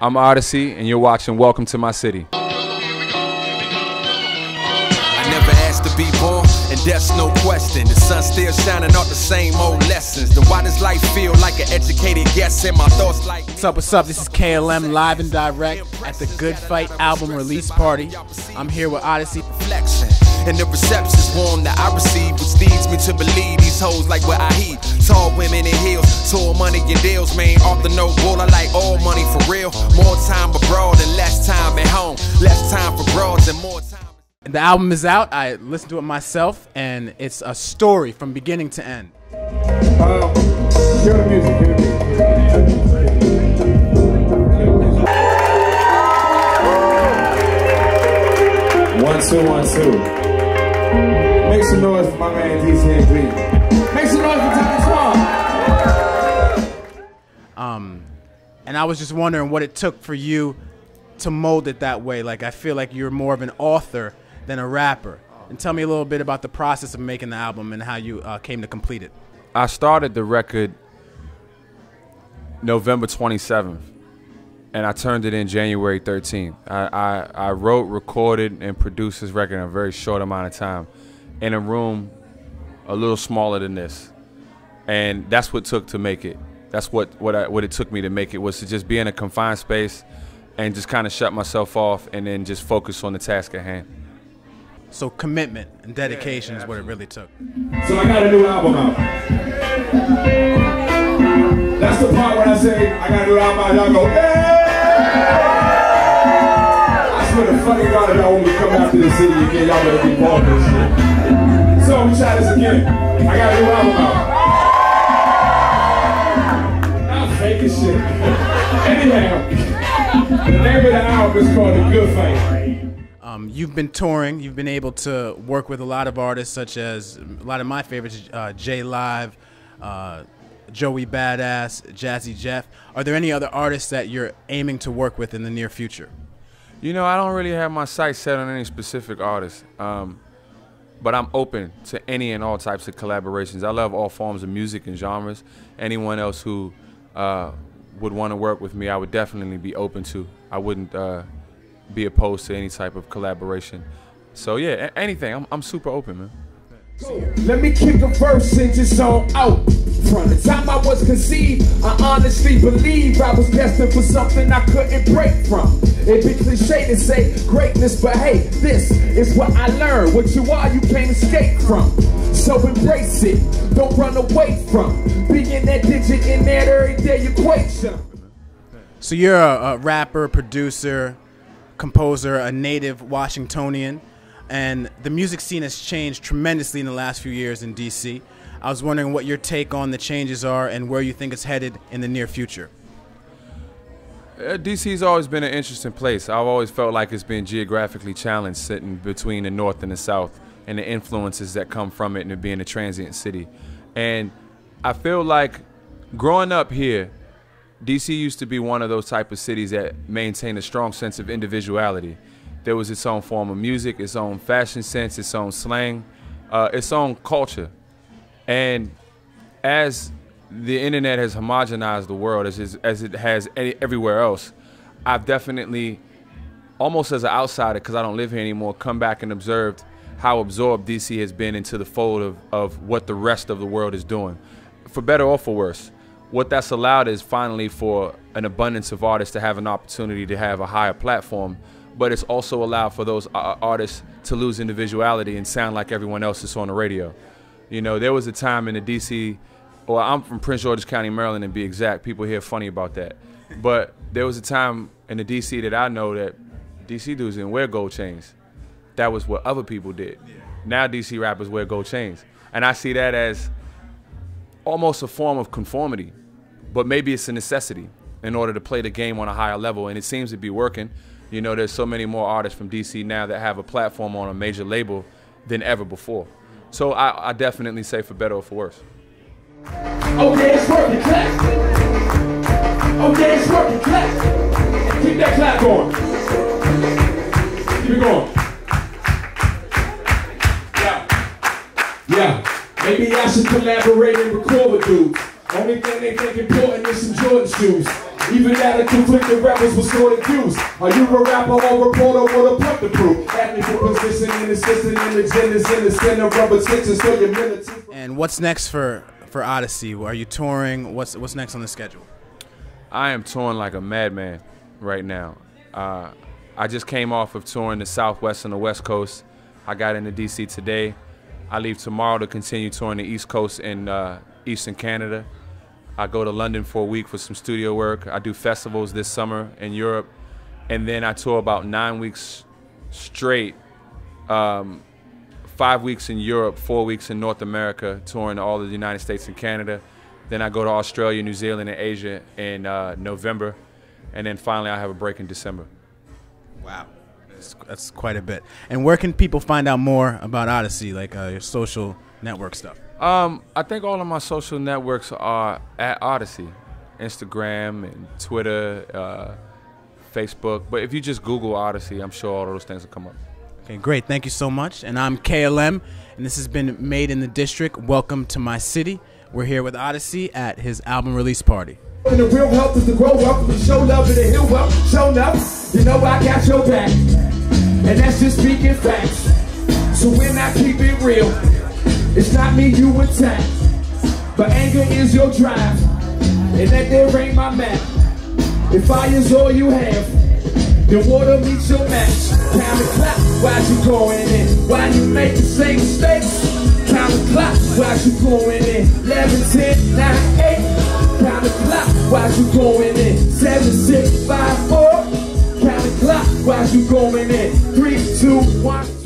I'm Oddisee, and you're watching Welcome to My City. I never asked to be born, and that's no question. The sun's still shining out the same old lessons. Then why does life feel like an educated guess? And my thoughts like... What's up? This is KLM live and direct at the Good Fight album release party. I'm here with Oddisee. Reflection. And the reception's warm that I receive, which leads me to believe these hoes like what I heat. Tall women in heels, tall money and deals, man. Off the no bull, I like all money for real. More time abroad and less time at home. Less time for broads and more time. The album is out. I listened to it myself, and it's a story from beginning to end. Hear the music, hear the music. 1, 2, 1, 2. Make some noise for my man DC and Green. Make some noise for Tommy Swan. And I was just wondering what it took for you to mold it that way. Like, I feel like you're more of an author than a rapper. And tell me a little bit about the process of making the album and how you came to complete it. I started the record November 27th, and I turned it in January 13th. I wrote, recorded, and produced this record in a very short amount of time in a room a little smaller than this. And that's what it took to make it. That's what it took me to make it, was to just be in a confined space and just kind of shut myself off and then just focus on the task at hand. So commitment and dedication is what it really took. So I got a new album out. That's the part where I say, I got a new album out, y'all go, yeah! I swear to fucking God, if y'all want me to come after the city again, y'all better be part of this shit. So we try this again. I got a new album out. I'm fake as shit. Anyhow, the name of the album is called The Good Fight. You've been touring. You've been able to work with a lot of artists, such as a lot of my favorites, J Live, Joey Badass, Jazzy Jeff. Are there any other artists that you're aiming to work with in the near future? You know, I don't really have my sights set on any specific artist, but I'm open to any and all types of collaborations. I love all forms of music and genres. Anyone else who would want to work with me, I would definitely be open to. I wouldn't be opposed to any type of collaboration. So yeah, anything. I'm super open, man. Let me kick a verse and just on out. From the time I was conceived, I honestly believe I was destined for something I couldn't break from. It'd be cliche to say greatness, but hey, this is what I learned. What you are, you can't escape from. So embrace it, don't run away from being that digit in that everyday equation. So you're a rapper, producer, composer, a native Washingtonian, and the music scene has changed tremendously in the last few years in DC. I was wondering what your take on the changes are and where you think it's headed in the near future. DC's always been an interesting place. I've always felt like it's been geographically challenged, sitting between the North and the South, and the influences that come from it, and it being a transient city. And I feel like growing up here, DC used to be one of those type of cities that maintained a strong sense of individuality. There was its own form of music, its own fashion sense, its own slang, its own culture. And as the internet has homogenized the world, as it has everywhere else, I've definitely, almost as an outsider, because I don't live here anymore, come back and observed how absorbed DC has been into the fold of what the rest of the world is doing, for better or for worse. What that's allowed is finally for an abundance of artists to have an opportunity to have a higher platform, but it's also allowed for those artists to lose individuality and sound like everyone else that's on the radio. You know, there was a time in the DC, well, I'm from Prince George's County, Maryland, to be exact. People here are funny about that. But there was a time in the DC that I know that DC dudes didn't wear gold chains. That was what other people did. Now DC rappers wear gold chains. And I see that as almost a form of conformity, but maybe it's a necessity in order to play the game on a higher level, and it seems to be working. You know, there's so many more artists from DC now that have a platform on a major label than ever before. So I definitely say for better or for worse. Oh yeah, it's working, clap. Oh yeah, it's working, clap. Keep that clap going. Keep it going. Yeah. Maybe I should collaborate and record with dudes. Only thing they think important is some Jordan shoes. Even at a conflicted rebels with sort of cues. Are you a rapper or reporter with a point to prove? Ethnical position in assistant in the genders in the center rubber stitches so your militant. And what's next for Oddisee? Are you touring? What's next on the schedule? I am touring like a madman right now. I just came off of touring the Southwest and the West Coast. I got into DC today. I leave tomorrow to continue touring the East Coast and Eastern Canada. I go to London for a week for some studio work. I do festivals this summer in Europe. And then I tour about 9 weeks straight, 5 weeks in Europe, 4 weeks in North America, touring all of the United States and Canada. Then I go to Australia, New Zealand, and Asia in November. And then finally I have a break in December. Wow, that's quite a bit. And where can people find out more about Oddisee, like your social network stuff? I think all of my social networks are at Oddisee, Instagram and Twitter, Facebook. But if you just Google Oddisee, I'm sure all of those things will come up. Okay, great. Thank you so much. And I'm KLM, and this has been Made in the District. Welcome to my city. We're here with Oddisee at his album release party. And the real help is to grow up and show love in the hill up, show up. You know I got your back, and that's just speaking facts. So when I keep it real, it's not me you attack, but anger is your drive, and that there ain't my map. If fire's all you have, then water meets your match. Count the clock, why you going in? Why you make the same mistakes? Count the clock, why you going in? 11, 10, 9, 8. Count the clock, why you going in? 7, 6, 5, 4. Count the clock, why you going in? 3, 2, 1.